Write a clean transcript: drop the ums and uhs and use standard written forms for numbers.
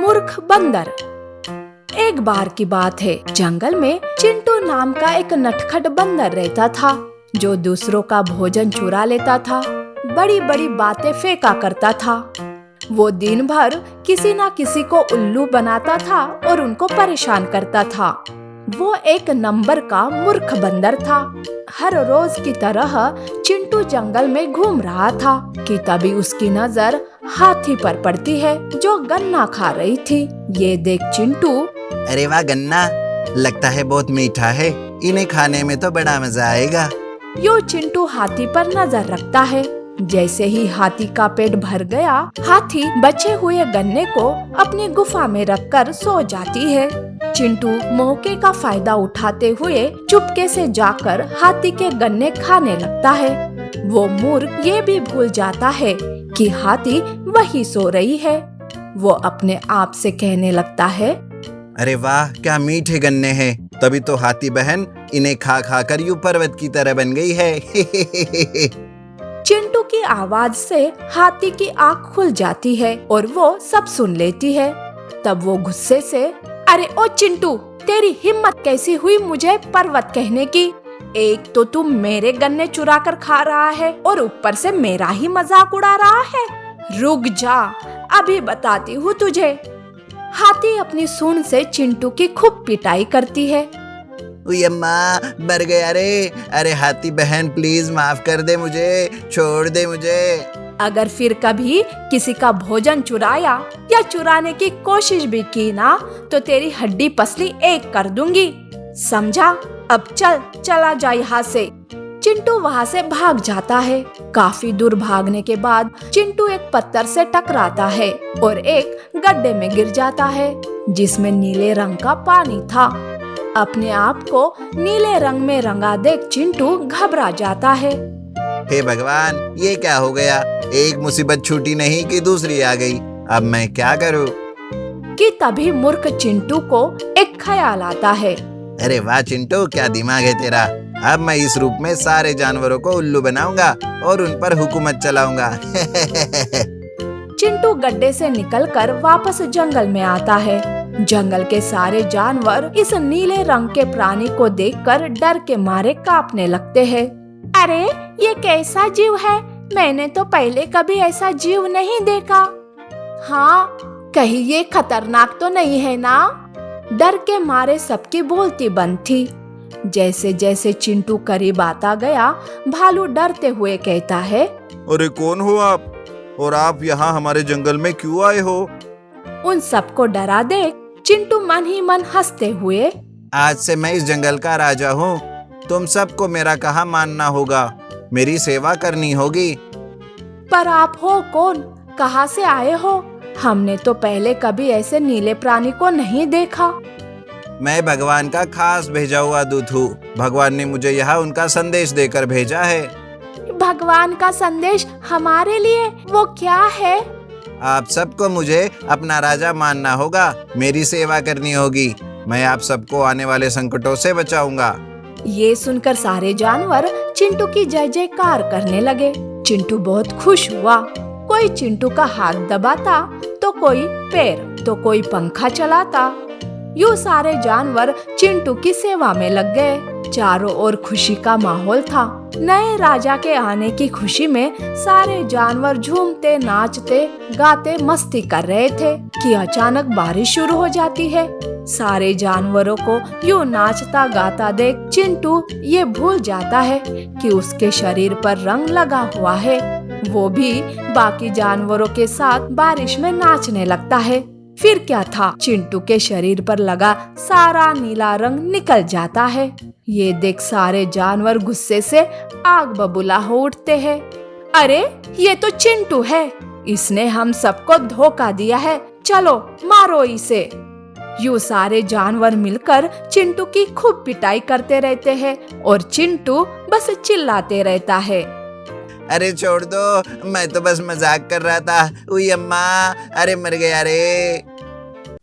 मूर्ख बंदर। एक बार की बात है, जंगल में चिंटू नाम का एक नटखट बंदर रहता था, जो दूसरों का भोजन चुरा लेता था, बड़ी बड़ी बातें फेंका करता था। वो दिन भर किसी न किसी को उल्लू बनाता था और उनको परेशान करता था। वो एक नंबर का मूर्ख बंदर था। हर रोज की तरह चिंटू जंगल में घूम रहा था कि तभी उसकी नजर हाथी पर पड़ती है, जो गन्ना खा रही थी। ये देख चिंटू, अरे वाह गन्ना, लगता है बहुत मीठा है, इन्हें खाने में तो बड़ा मजा आएगा। यो चिंटू हाथी पर नजर रखता है। जैसे ही हाथी का पेट भर गया, हाथी बचे हुए गन्ने को अपनी गुफा में रखकर सो जाती है। चिंटू मौके का फायदा उठाते हुए चुपके से जाकर हाथी के गन्ने खाने लगता है। वो मूर्ख ये भी भूल जाता है कि हाथी वही सो रही है। वो अपने आप से कहने लगता है, अरे वाह, क्या मीठे गन्ने हैं, तभी तो हाथी बहन इन्हें खा खा कर यूं पर्वत की तरह बन गई है। चिंटू की आवाज से हाथी की आँख खुल जाती है और वो सब सुन लेती है। तब वो गुस्से से, अरे ओ चिंटू, तेरी हिम्मत कैसी हुई मुझे पर्वत कहने की? एक तो तू मेरे गन्ने चुरा कर खा रहा है और ऊपर से मेरा ही मजाक उड़ा रहा है। रुक जा, अभी बताती हूँ तुझे। हाथी अपनी सूंड से चिंटू की खूब पिटाई करती है। अम्मा, मर गया रे। अरे हाथी बहन, प्लीज माफ कर दे मुझे, छोड़ दे मुझे। अगर फिर कभी किसी का भोजन चुराया या चुराने की कोशिश भी की ना, तो तेरी हड्डी पसली एक कर दूंगी, समझा? अब चला जा यहाँ से। चिंटू वहाँ से भाग जाता है। काफी दूर भागने के बाद चिंटू एक पत्थर से टकराता है और एक गड्ढे में गिर जाता है, जिसमें नीले रंग का पानी था। अपने आप को नीले रंग में रंगा देख चिंटू घबरा जाता है। हे भगवान, ये क्या हो गया? एक मुसीबत छूटी नहीं कि दूसरी आ गई। अब मैं क्या करूं? कि तभी मूर्ख चिंटू को एक ख्याल आता है। अरे वाह चिंटू, क्या दिमाग है तेरा। अब मैं इस रूप में सारे जानवरों को उल्लू बनाऊंगा और उन पर हुकूमत चलाऊंगा। चिंटू गड्ढे से निकलकर वापस जंगल में आता है। जंगल के सारे जानवर इस नीले रंग के प्राणी को देखकर डर के मारे कांपने लगते हैं। अरे ये कैसा जीव है? मैंने तो पहले कभी ऐसा जीव नहीं देखा। हाँ, कहीं ये खतरनाक तो नहीं है ना? डर के मारे सबकी बोलती बंद थी। जैसे जैसे चिंटू करीब आता गया, भालू डरते हुए कहता है, अरे कौन हो आप, और आप यहाँ हमारे जंगल में क्यों आए हो? उन सबको डरा देख चिंटू मन ही मन हंसते हुए, आज से मैं इस जंगल का राजा हूँ। तुम सबको मेरा कहा मानना होगा, मेरी सेवा करनी होगी। पर आप हो कौन? कहाँ से आए हो? हमने तो पहले कभी ऐसे नीले प्राणी को नहीं देखा। मैं भगवान का खास भेजा हुआ दूत हूँ। भगवान ने मुझे यहाँ उनका संदेश देकर भेजा है। भगवान का संदेश हमारे लिए? वो क्या है? आप सबको मुझे अपना राजा मानना होगा, मेरी सेवा करनी होगी। मैं आप सबको आने वाले संकटों से बचाऊंगा। ये सुनकर सारे जानवर चिंटू की जय जयकार करने लगे। चिंटू बहुत खुश हुआ। कोई चिंटू का हाथ दबाता, तो कोई पैर, तो कोई पंखा चलाता। यूं सारे जानवर चिंटू की सेवा में लग गए। चारों ओर खुशी का माहौल था। नए राजा के आने की खुशी में सारे जानवर झूमते, नाचते, गाते, मस्ती कर रहे थे कि अचानक बारिश शुरू हो जाती है। सारे जानवरों को यूं नाचता गाता देख चिंटू ये भूल जाता है कि उसके शरीर पर रंग लगा हुआ है। वो भी बाकी जानवरों के साथ बारिश में नाचने लगता है। फिर क्या था, चिंटू के शरीर पर लगा सारा नीला रंग निकल जाता है। ये देख सारे जानवर गुस्से से आग बबूला हो उठते हैं। अरे ये तो चिंटू है, इसने हम सबको धोखा दिया है, चलो मारो इसे। यूं सारे जानवर मिलकर चिंटू की खूब पिटाई करते रहते हैं और चिंटू बस चिल्लाते रहता है, अरे छोड़ दो, मैं तो बस मजाक कर रहा था। उई अम्मा, अरे मर गया रे।